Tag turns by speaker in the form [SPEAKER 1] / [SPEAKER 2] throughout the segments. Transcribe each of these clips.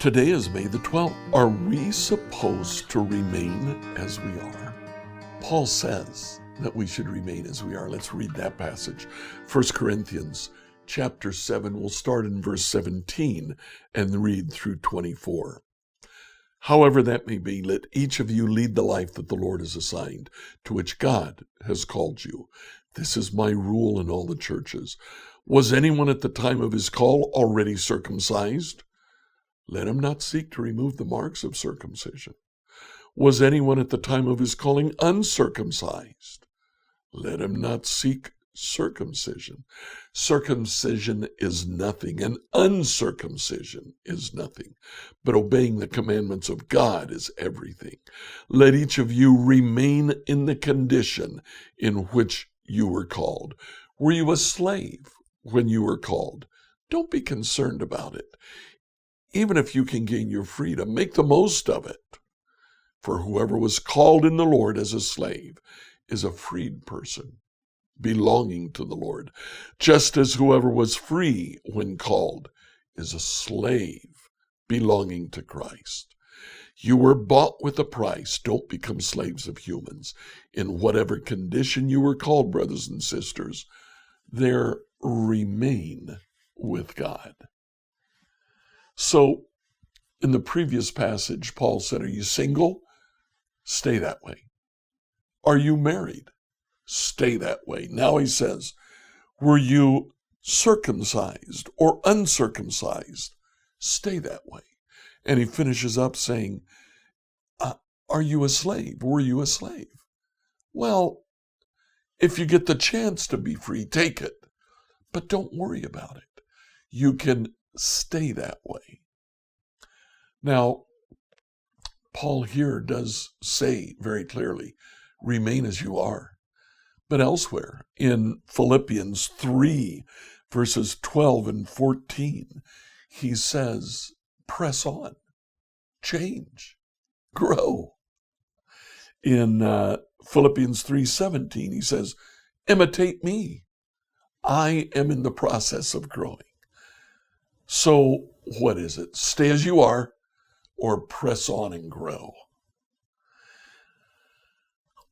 [SPEAKER 1] Today is May the 12th. Are we supposed to remain as we are? Paul says that we should remain as we are. Let's read that passage. 1 Corinthians chapter 7, we'll start in verse 17 and read through 24. However that may be, let each of you lead the life that the Lord has assigned, to which God has called you. This is my rule in all the churches. Was anyone at the time of his call already circumcised? Let him not seek to remove the marks of circumcision. Was anyone at the time of his calling uncircumcised? Let him not seek circumcision. Circumcision is nothing, and uncircumcision is nothing, but obeying the commandments of God is everything. Let each of you remain in the condition in which you were called. Were you a slave when you were called? Don't be concerned about it. Even if you can gain your freedom, make the most of it. For whoever was called in the Lord as a slave is a freed person, belonging to the Lord, just as whoever was free when called is a slave, belonging to Christ. You were bought with a price. Don't become slaves of humans. In whatever condition you were called, brothers and sisters, there remain with God. So, in the previous passage, Paul said, are you single? Stay that way. Are you married? Stay that way. Now he says, were you circumcised or uncircumcised? Stay that way. And he finishes up saying, are you a slave? Were you a slave? Well, if you get the chance to be free, take it. But don't worry about it. You can stay that way. Now, Paul here does say very clearly, remain as you are. But elsewhere, in Philippians 3, verses 12 and 14, he says, press on, change, grow. In Philippians 3:17, he says, imitate me. I am in the process of growing. So what is it? Stay as you are or press on and grow?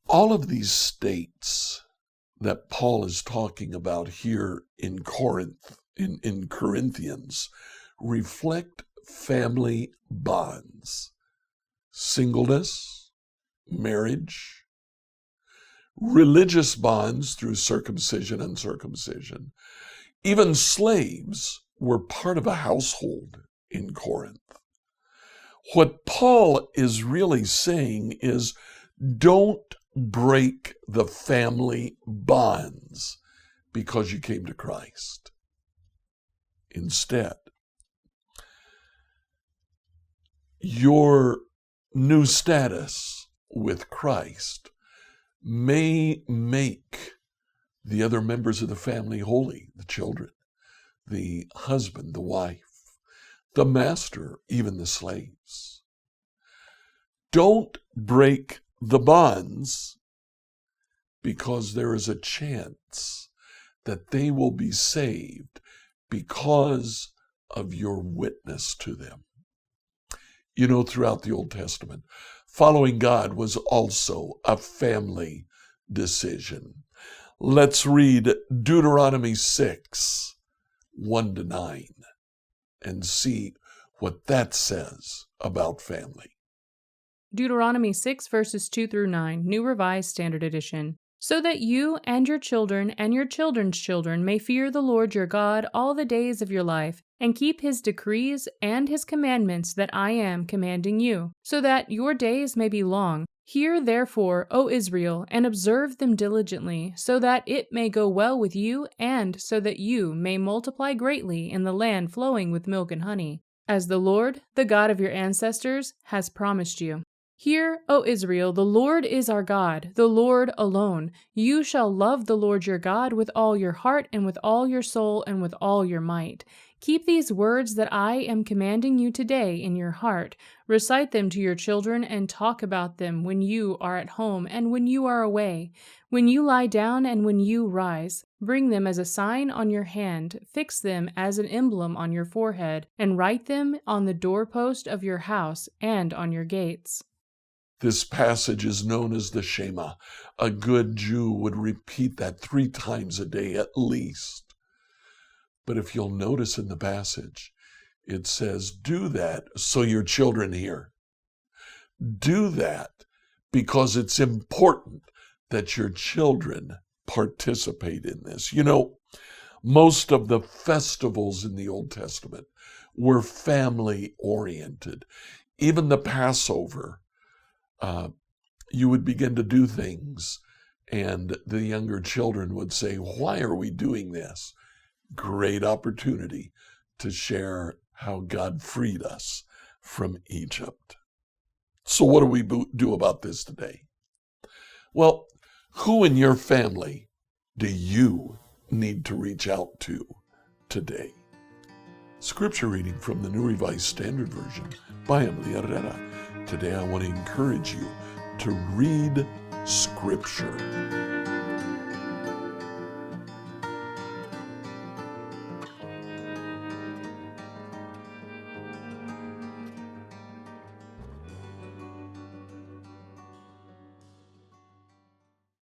[SPEAKER 1] All of these states that Paul is talking about here in Corinth, in Corinthians, reflect family bonds. Singleness, marriage, religious bonds through circumcision and uncircumcision. Even slaves were part of a household in Corinth. What Paul is really saying is, don't break the family bonds because you came to Christ. Instead, your new status with Christ may make the other members of the family holy, the children, the husband, the wife, the master, even the slaves. Don't break the bonds because there is a chance that they will be saved because of your witness to them. You know, throughout the Old Testament, following God was also a family decision. Let's read Deuteronomy 6, 1-9, and see what that says about family.
[SPEAKER 2] Deuteronomy 6, verses 2-9, New Revised Standard Edition. So that you and your children and your children's children may fear the Lord your God all the days of your life, and keep his decrees and his commandments that I am commanding you, so that your days may be long. Hear therefore, O Israel, and observe them diligently, so that it may go well with you, and so that you may multiply greatly in the land flowing with milk and honey, as the Lord, the God of your ancestors, has promised you. Hear, O Israel, the Lord is our God, the Lord alone. You shall love the Lord your God with all your heart and with all your soul and with all your might. Keep these words that I am commanding you today in your heart. Recite them to your children and talk about them when you are at home and when you are away, when you lie down and when you rise. Bring them as a sign on your hand, fix them as an emblem on your forehead, and write them on the doorpost of your house and on your gates.
[SPEAKER 1] This passage is known as the Shema. A good Jew would repeat that 3 times a day at least. But if you'll notice in the passage, it says, do that so your children hear. Do that because it's important that your children participate in this. You know, most of the festivals in the Old Testament were family-oriented. Even the Passover, you would begin to do things, and the younger children would say, why are we doing this? Great opportunity to share how God freed us from Egypt. So what do we do about this today? Well, who in your family do you need to reach out to today? Scripture reading from the New Revised Standard Version by Emily Herrera. Today I want to encourage you to read Scripture.